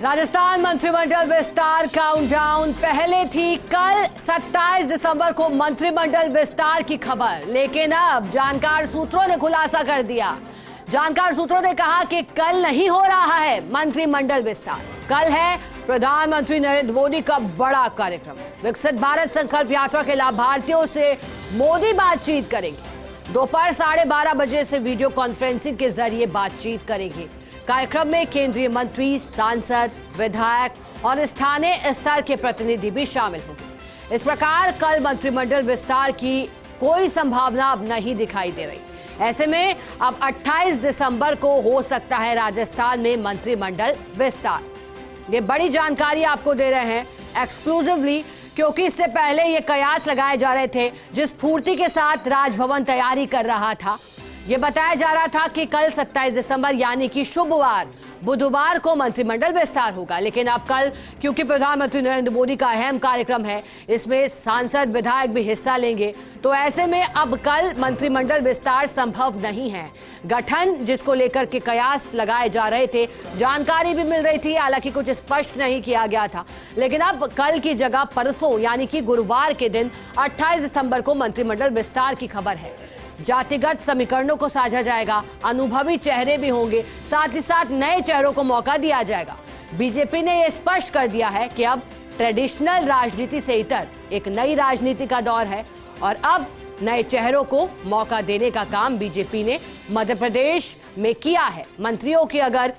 राजस्थान मंत्रिमंडल विस्तार काउंटडाउन पहले थी कल 27 दिसंबर को मंत्रिमंडल विस्तार की खबर, लेकिन अब जानकार सूत्रों ने खुलासा कर दिया। जानकार सूत्रों ने कहा कि कल नहीं हो रहा है मंत्रिमंडल विस्तार, कल है प्रधानमंत्री नरेंद्र मोदी का बड़ा कार्यक्रम। विकसित भारत संकल्प यात्रा के लाभार्थियों से मोदी बातचीत करेंगे। दोपहर 12:30 बजे से वीडियो कॉन्फ्रेंसिंग के जरिए बातचीत करेंगे। कार्यक्रम में केंद्रीय मंत्री, सांसद, विधायक और स्थानीय स्तर के प्रतिनिधि भी शामिल होंगे। इस प्रकार कल मंत्रिमंडल विस्तार की कोई संभावना अब नहीं दिखाई दे रही। ऐसे में अब 28 दिसंबर को हो सकता है राजस्थान में मंत्रिमंडल विस्तार। ये बड़ी जानकारी आपको दे रहे हैं एक्सक्लूसिवली, क्योंकि इससे पहले ये कयास लगाए जा रहे थे जिस फुर्ती के साथ राजभवन तैयारी कर रहा था। ये बताया जा रहा था कि कल 27 दिसंबर यानी कि शुक्रवार बुधवार को मंत्रिमंडल विस्तार होगा, लेकिन अब कल क्योंकि प्रधानमंत्री नरेंद्र मोदी का अहम कार्यक्रम है, इसमें सांसद विधायक भी हिस्सा लेंगे, तो ऐसे में अब कल मंत्रिमंडल विस्तार संभव नहीं है। गठन जिसको लेकर के कयास लगाए जा रहे थे, जानकारी भी मिल रही थी, हालांकि कुछ स्पष्ट नहीं किया गया था, लेकिन अब कल की जगह परसों यानी कि गुरुवार के दिन 28 दिसंबर को मंत्रिमंडल विस्तार की खबर है। जातिगत समीकरणों को साझा जाएगा, अनुभवी चेहरे भी होंगे, साथ ही साथ नए चेहरों को मौका दिया जाएगा। बीजेपी ने यह स्पष्ट कर दिया है कि अब ट्रेडिशनल राजनीति से इतर एक नई राजनीति का दौर है और अब नए चेहरों को मौका देने का काम बीजेपी ने मध्य प्रदेश में किया है। मंत्रियों की अगर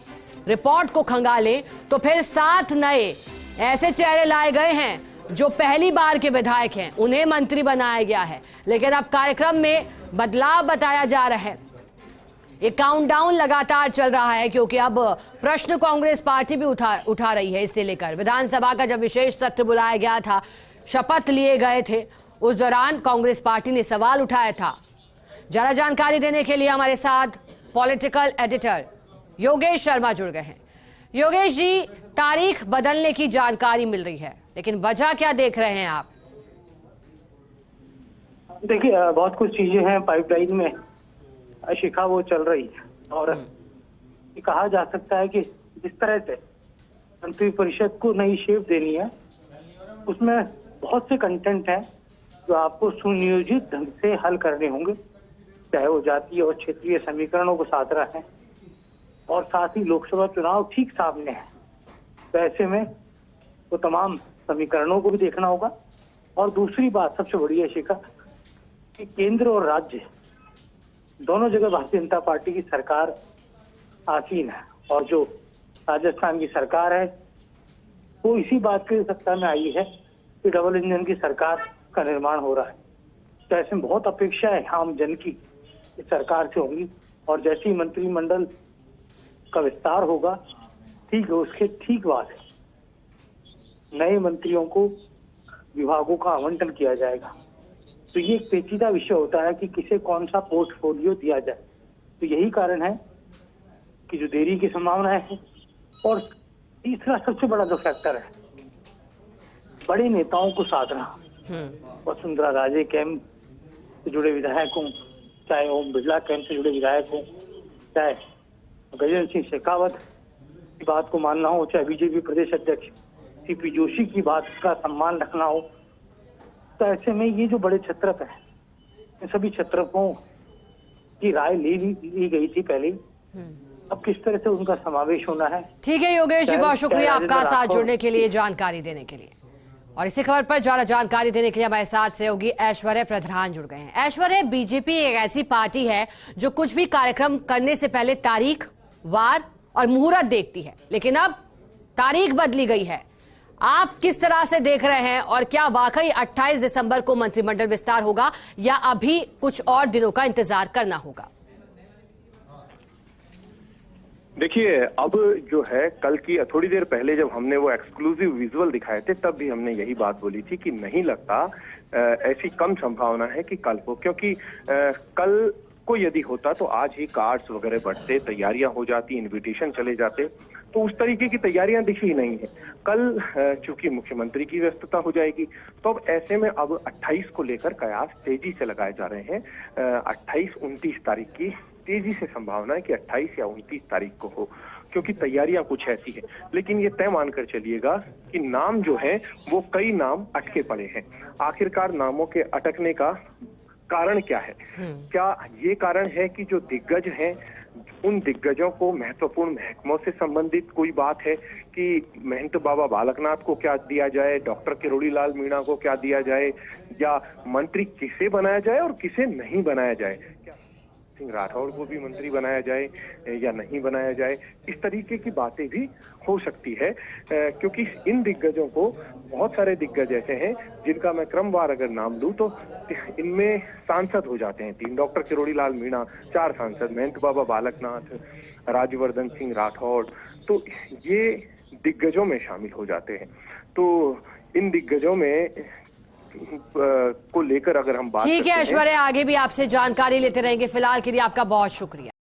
रिपोर्ट को खंगालें तो फिर 7 नए ऐसे चेहरे लाए गए हैं जो पहली बार के विधायक हैं, उन्हें मंत्री बनाया गया है। लेकिन अब कार्यक्रम में बदलाव बताया जा रहा है। ये काउंटडाउन लगातार चल रहा है क्योंकि अब प्रश्न कांग्रेस पार्टी भी उठा रही है। इससे लेकर विधानसभा का जब विशेष सत्र बुलाया गया था, शपथ लिए गए थे, उस दौरान कांग्रेस पार्टी ने सवाल उठाया था। जरा जानकारी देने के लिए हमारे साथ पॉलिटिकल एडिटर योगेश शर्मा जुड़ गए हैं। योगेश जी, तारीख बदलने की जानकारी मिल रही है, लेकिन वजह क्या देख रहे हैं आप? देखिए, बहुत कुछ चीजें हैं पाइपलाइन में, शिखा वो चल रही है और ये कहा जा सकता है कि जिस तरह से मंत्री परिषद को नई शेप देनी है, उसमें बहुत से कंटेंट हैं जो आपको सुनियोजित ढंग से हल करने होंगे, चाहे वो जातीय और क्षेत्रीय समीकरणों को साथ रहा है और साथ ही लोकसभा चुनाव ठीक सामने है। तो ऐसे में वो तमाम समीकरणों को भी देखना होगा। और दूसरी बात सबसे बड़ी है शिखा, कि केंद्र और राज्य दोनों जगह भारतीय जनता पार्टी की सरकार आसीन है और जो राजस्थान की सरकार है वो इसी बात की सत्ता में आई है कि डबल इंजन की सरकार का निर्माण हो रहा है। तो ऐसे में बहुत अपेक्षा है आम जन की इस सरकार से होंगी और जैसे ही मंत्रिमंडल का विस्तार होगा, ठीक है, उसके ठीक बाद नए मंत्रियों को विभागों का आवंटन किया जाएगा। तो ये एक पेचीदा विषय होता है कि किसे कौन सा पोर्टफोलियो दिया जाए। तो यही कारण है कि जो देरी की संभावना है। और तीसरा सबसे बड़ा जो फैक्टर है, बड़े नेताओं को साधना। वसुंधरा राजे कैंप से जुड़े विधायक हों, चाहे ओम बिरला कैंप से जुड़े विधायक हों, चाहे गजेंद्र सिंह शेखावत की बात को मानना हो, चाहे बीजेपी प्रदेश अध्यक्ष सीपी जोशी की बात का सम्मान रखना हो, तो ऐसे में ये जो बड़े छत्रप हैं, इन सभी छत्रपों की राय ली गई थी पहले। अब किस तरह से उनका समावेश होना है। ठीक है योगेश जी, बहुत शुक्रिया आपका साथ जुड़ने के लिए, जानकारी देने के लिए। और इसी खबर पर ज्यादा जानकारी देने के लिए हमारे साथ सहयोगी ऐश्वर्य प्रधान जुड़ गए हैं। ऐश्वर्य, बीजेपी एक ऐसी पार्टी है जो कुछ भी कार्यक्रम करने से पहले तारीख, वार और मुहूर्त देखती है, लेकिन अब तारीख बदली गई है। आप किस तरह से देख रहे हैं और क्या वाकई 28 दिसंबर को मंत्रिमंडल विस्तार होगा या अभी कुछ और दिनों का इंतजार करना होगा? देखिए, अब जो है कल की थोड़ी देर पहले जब हमने वो एक्सक्लूसिव विजुअल दिखाए थे, तब भी हमने यही बात बोली थी कि नहीं लगता, ऐसी कम संभावना है कि कल हो, क्योंकि कल को यदि होता तो आज ही कार्ड्स वगैरह बढ़ते, तैयारियां हो जाती, इनविटेशन चले जाते, तो उस तरीके की तैयारियां दिखी ही नहीं है। कल चूंकि मुख्यमंत्री की व्यस्तता हो जाएगी, तो अब ऐसे में अब 28 को लेकर कयास तेजी से लगाए जा रहे हैं। 28-29 तारीख की तेजी से संभावना है कि 28 या 29 तारीख को हो। क्योंकि तैयारियां कुछ ऐसी है। लेकिन ये तय मानकर चलिएगा कि नाम जो है वो कई नाम अटके पड़े हैं। आखिरकार नामों के अटकने का कारण क्या है? क्या ये कारण है कि जो दिग्गज हैं उन दिग्गजों को महत्वपूर्ण महकमों से संबंधित कोई बात है कि महंत बाबा बालकनाथ को क्या दिया जाए, डॉक्टर किरोड़ी लाल मीणा को क्या दिया जाए, या मंत्री किसे बनाया जाए और किसे नहीं बनाया जाए? क्या सिंह राठौड़ को भी मंत्री बनाया जाए या नहीं बनाया जाए? इस तरीके की बातें भी हो सकती है, क्योंकि इन दिग्गजों को, बहुत सारे दिग्गज ऐसे हैं जिनका मैं क्रमवार अगर नाम लूं तो इनमें सांसद हो जाते हैं 3, डॉक्टर किरोड़ी लाल मीणा 4 सांसद, महंत बाबा बालकनाथ, राज्यवर्धन सिंह राठौड़, तो ये दिग्गजों में शामिल हो जाते हैं। तो इन दिग्गजों में को लेकर अगर हम बात ठीक करते है हैं, ऐश्वर्या, आगे भी आपसे जानकारी लेते रहेंगे। फिलहाल के लिए आपका बहुत शुक्रिया।